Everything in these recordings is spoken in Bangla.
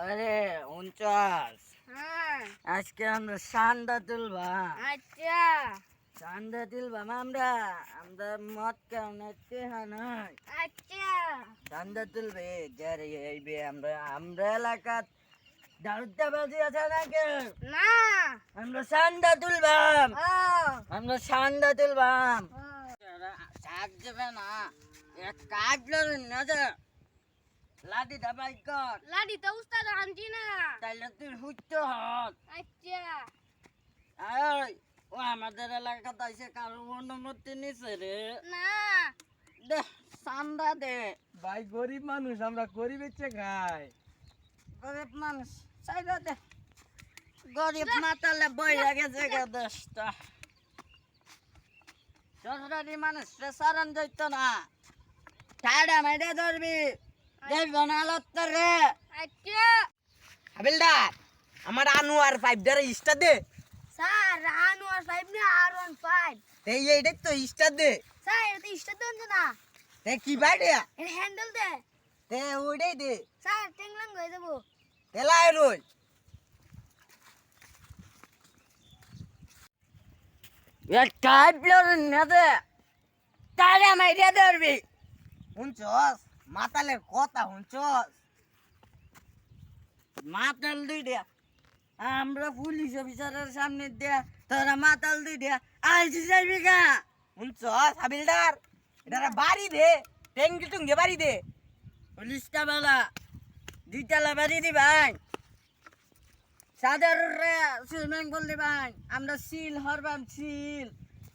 আরে 49 হ্যাঁ আজকে আমরা চান্দা তুলবা। আচ্ছা চান্দা তুলবাম আমরা আমরা মদ কাউনাতে হানাই আচ্ছা চান্দা তুলবে যারে এইবে আমরা এলাকাত দাউদাবাজি আছে নাকি? না আমরা চান্দা তুলবাম ও আমরা চান্দা তুলবাম ও শাক দেবে না এক কাজ লড়ুন না যে লাঠি দাবাই কর লাডি তো উস্তাদ আনছি না তাইলে তুই হুইতে হত। আচ্ছা এই ও আমাদের এলাকাতে আইসে কারো অনুমতি নিছে রে। না দে চান্দা দে। ভাই গরিব মানুষ আমরা গরিব ইচ্ছে খাই। গরিব মানুষ চাইদা দে। গরিব মাতালে বই গেছে গে দেশটা। সরকারি মানুষ সারান যাইত না ঠাডা মাইডা ধরবি দেখব না লত্তর রে। আচ্ছা হাবিলদার আমার আনোয়ার 5 দ্বারা ইস্টা দে। স্যার আনোয়ার 5 না R15 এইটাই তো ইস্টা দে। স্যার এটা স্টার্ট দেন না তে কি বাইরে এর হ্যান্ডেল দে তে ওইটাই দে। স্যার টেংলাং হয়ে যাব এলাই রই এক কাজ লড়ুন না যে ঠাডা মাইডা ধরবি। হুনছস মাতালের কথা হুনছস। মাতাল দুই দেয়া আমরা পুলিশ অফিসারের সামনে দেয়া তোরা মাতাল দুই দেয়া আইসি যাইবি গা। হুনছস হাবিলদার এটা বাড়ি দে টেঙ্গি টুঙ্গে বাড়ি দে। পুলিশটা বেলা দুইতলা বাড়ি দিবাই সাদের সুইমিং পুল দিবাই আমরা সিল হরবাম সিল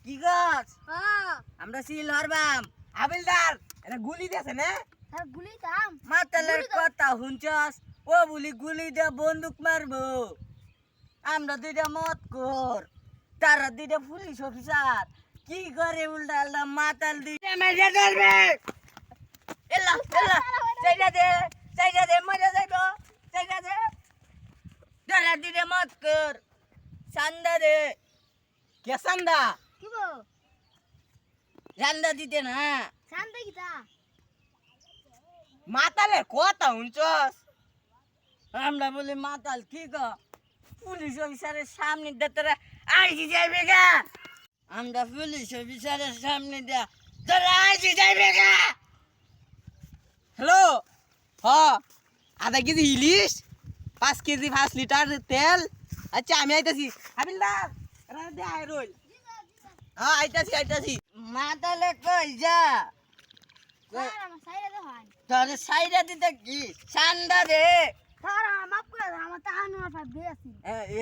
কি গাছ হ্যাঁ আমরা সিল হরবাম। হাবিলদার এটা গুলি দেছে না। স্যার গুলি দাম মাতালের গুলি দাও। কথা হুঁচস ও বলি গুলি দিয়ে বন্দুক মারবো। আমরা দুইটা মত কর তারা দুইটা পুলিশ অফিসার কি করে উল্টা আল্লাহ মাতাল দুইটা মেরে ধরবে। এলা এলা চাইটা দে মরে যাইব চাইটা দে তারা দুইটা মত কর চান্দা দে। কে সান্দা কি বো চান্দা দিতে না শান্তি কিটা মাতালের কথা হুনছস। আমরা বলি মাতাল কি গো পুলিশ অফিসারের সামনে দিয়ে তোরা আইসি যাইবে গা। আমরা পুলিশ অফিসারের সামনে দিয়া তোরা আইসি যাইবে গা। হ্যালো হ আধা কেজি ইলিশ 5 কেজি 5 লিটার তেল। আচ্ছা আমি আইতাছি হাবিলদার এটা দে আয় রইল। হ্যাঁ আইতাছি মাতালে কই যা স্যার আমার সাইডে দে হয় তোর সাইডে দিতে কি চান্দা দে। স্যার আমার মাফ করে দাও আমার তো আনোয়ার 5 দিয়ে আছে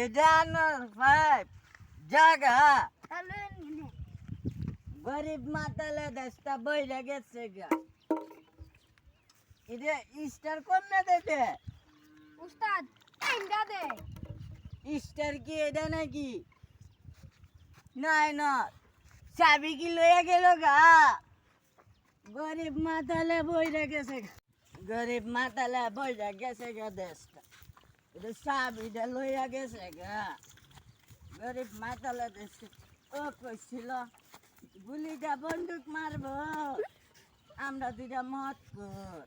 এটা আনার ভাই জাগা তাহলে নিনে গরিব মাতালে দেশটা বইরা গেছে গা। এটা স্টার কমে দেবে উস্তাদ টাইমটা দে স্টার কি এটা নাকি নাই না চাবি কি লইয়া গেল গা। গরিব মাতালে বইরা গেছে গা। গরিব মাতালে বইরা গেছে গা দেশটা এটা চাবিটা লইয়া গেছে গা। গরিব মাতালে দেশটা ও কইছিল গুলিটা বন্দুক মারবো আমরা দুইটা মত কর